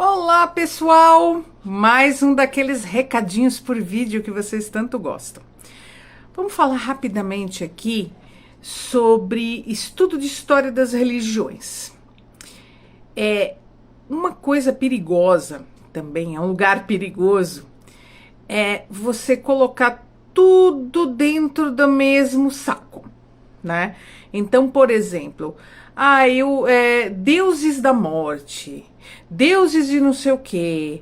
Olá, pessoal! Mais um daqueles recadinhos por vídeo que vocês tanto gostam. Vamos falar rapidamente aqui sobre estudo de história das religiões. É uma coisa perigosa também, é um lugar perigoso, é você colocar tudo dentro do mesmo saco, né? Então, por exemplo, deuses da morte, deuses de não sei o quê.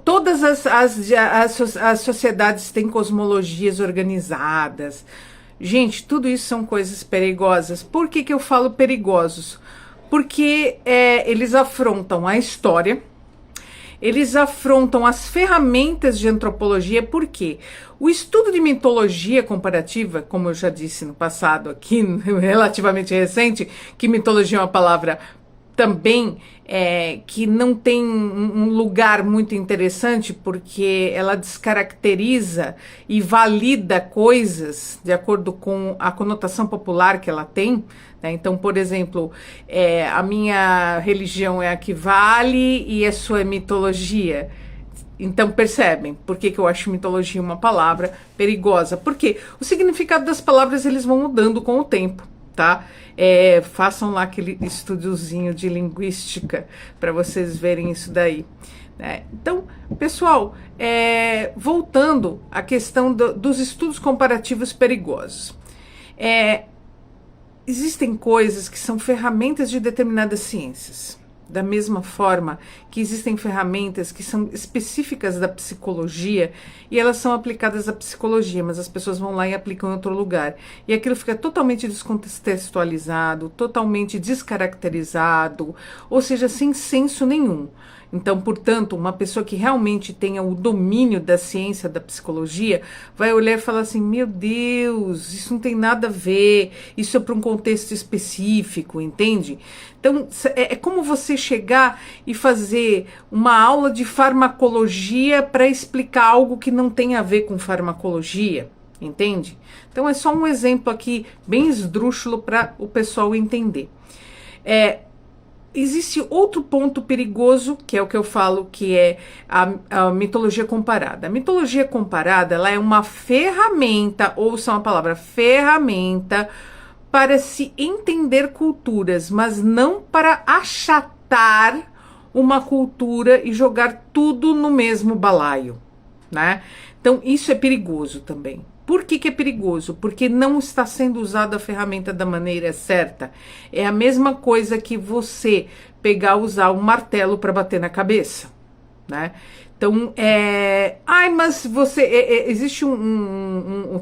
Todas as sociedades têm cosmologias organizadas. Gente, tudo isso são coisas perigosas. Por que que eu falo perigosos? Porque eles afrontam a história, eles afrontam as ferramentas de antropologia, porque o estudo de mitologia comparativa, como eu já disse no passado aqui, relativamente recente, que mitologia é uma palavra também que não tem um lugar muito interessante, porque ela descaracteriza e valida coisas de acordo com a conotação popular que ela tem, né? Então, por exemplo, a minha religião é a que vale e a sua é mitologia. Então percebem por que que eu acho mitologia uma palavra perigosa? Porque o significado das palavras eles vão mudando com o tempo, tá? Façam lá aquele estudiozinho de linguística para vocês verem isso daí, né? Então, pessoal, voltando à questão dos estudos comparativos perigosos. Existem coisas que são ferramentas de determinadas ciências. Da mesma forma que existem ferramentas que são específicas da psicologia e elas são aplicadas à psicologia, mas as pessoas vão lá e aplicam em outro lugar. E aquilo fica totalmente descontextualizado, totalmente descaracterizado, ou seja, sem senso nenhum. Então, portanto, uma pessoa que realmente tenha o domínio da ciência da psicologia vai olhar e falar assim, meu Deus, isso não tem nada a ver, isso é para um contexto específico, entende? Então, é como você chegar e fazer uma aula de farmacologia para explicar algo que não tem a ver com farmacologia, entende? Então, é só um exemplo aqui bem esdrúxulo para o pessoal entender. Existe outro ponto perigoso, que é o que eu falo, que é a mitologia comparada. A mitologia comparada, ela é uma ferramenta, ouçam a palavra, ferramenta, para se entender culturas, mas não para achatar uma cultura e jogar tudo no mesmo balaio, né? Então, isso é perigoso também. Por que que é perigoso? Porque não está sendo usada a ferramenta da maneira certa. É a mesma coisa que você usar um martelo para bater na cabeça, né? Então, mas você... existe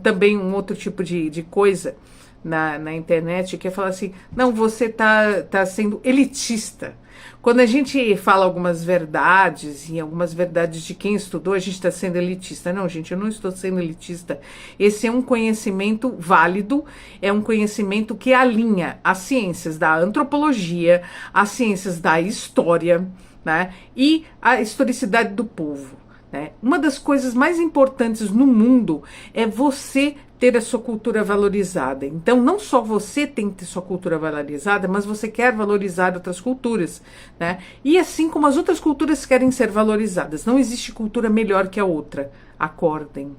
também um outro tipo de coisa na internet que é falar assim, não, você tá sendo elitista. Quando a gente fala algumas verdades, e algumas verdades de quem estudou, a gente está sendo elitista. Não, gente, eu não estou sendo elitista. Esse é um conhecimento válido, é um conhecimento que alinha as ciências da antropologia, as ciências da história, né, e a historicidade do povo, né? Uma das coisas mais importantes no mundo é você ter a sua cultura valorizada. Então, não só você tem que ter sua cultura valorizada, mas você quer valorizar outras culturas, né? E assim como as outras culturas querem ser valorizadas, não existe cultura melhor que a outra. Acordem,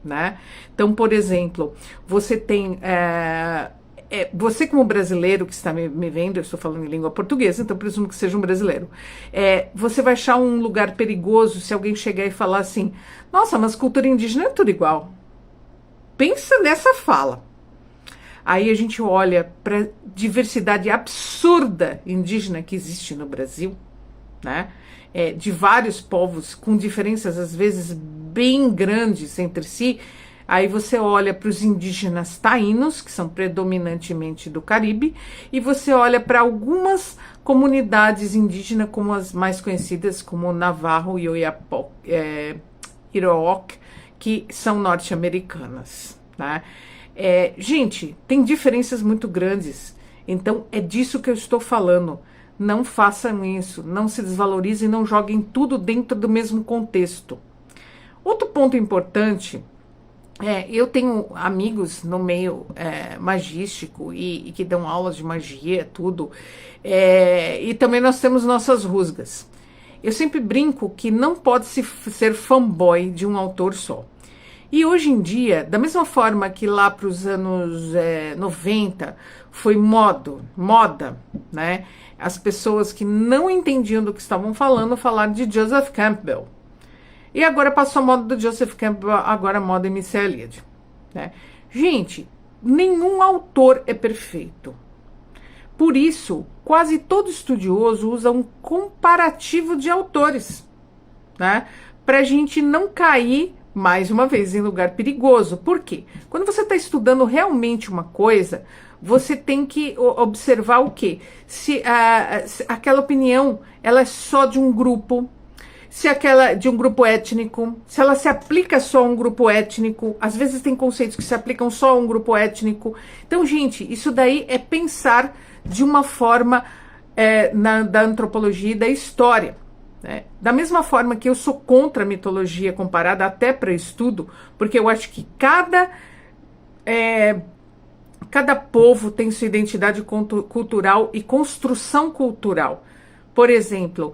né? Então, por exemplo, você tem... você como brasileiro que está me vendo, eu estou falando em língua portuguesa, então presumo que seja um brasileiro, você vai achar um lugar perigoso se alguém chegar e falar assim, nossa, mas cultura indígena é tudo igual. Pensa nessa fala. Aí a gente olha para a diversidade absurda indígena que existe no Brasil, né? De vários povos, com diferenças às vezes bem grandes entre si. Aí você olha para os indígenas taínos, que são predominantemente do Caribe, e você olha para algumas comunidades indígenas, como as mais conhecidas, como Navarro e Oiapoque, Iroquois, que são norte-americanas, né? Gente, tem diferenças muito grandes, então é disso que eu estou falando. Não façam isso, não se desvalorizem, não joguem tudo dentro do mesmo contexto. Outro ponto importante, eu tenho amigos no meio magístico e que dão aulas de magia, tudo, e também nós temos nossas rusgas. Eu sempre brinco que não pode se ser fanboy de um autor só. E hoje em dia, da mesma forma que lá para os anos 90 foi moda, né? As pessoas que não entendiam do que estavam falando falaram de Joseph Campbell. E agora passou a moda do Joseph Campbell, agora a moda M.C. Eliot, né? Gente, nenhum autor é perfeito. Por isso, quase todo estudioso usa um comparativo de autores, né? Para a gente não cair, mais uma vez, em lugar perigoso. Por quê? Quando você está estudando realmente uma coisa, você tem que observar o quê? Se aquela opinião ela é só de um grupo, se aquela de um grupo étnico, se ela se aplica só a um grupo étnico. Às vezes tem conceitos que se aplicam só a um grupo étnico. Então, gente, isso daí é pensar de uma forma da antropologia e da história, né? Da mesma forma que eu sou contra a mitologia comparada até para estudo, porque eu acho que cada povo tem sua identidade cultural e construção cultural. Por exemplo,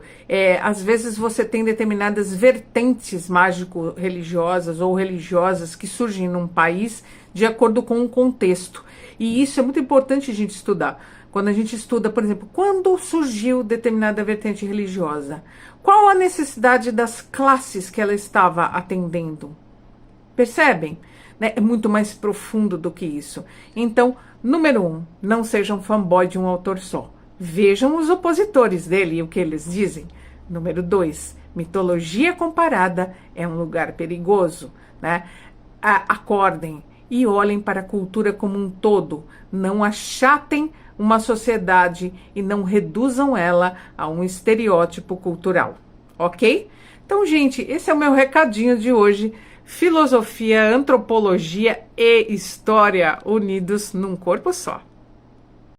às vezes você tem determinadas vertentes mágico-religiosas ou religiosas que surgem num país de acordo com um contexto. E isso é muito importante a gente estudar. Quando a gente estuda, por exemplo, quando surgiu determinada vertente religiosa? Qual a necessidade das classes que ela estava atendendo? Percebem? Né? É muito mais profundo do que isso. Então, número 1, não sejam fanboy de um autor só. Vejam os opositores dele e o que eles dizem. Número 2, mitologia comparada é um lugar perigoso, né? Acordem e olhem para a cultura como um todo. Não achatem uma sociedade e não reduzam ela a um estereótipo cultural, ok? Então, gente, esse é o meu recadinho de hoje. Filosofia, antropologia e história unidos num corpo só.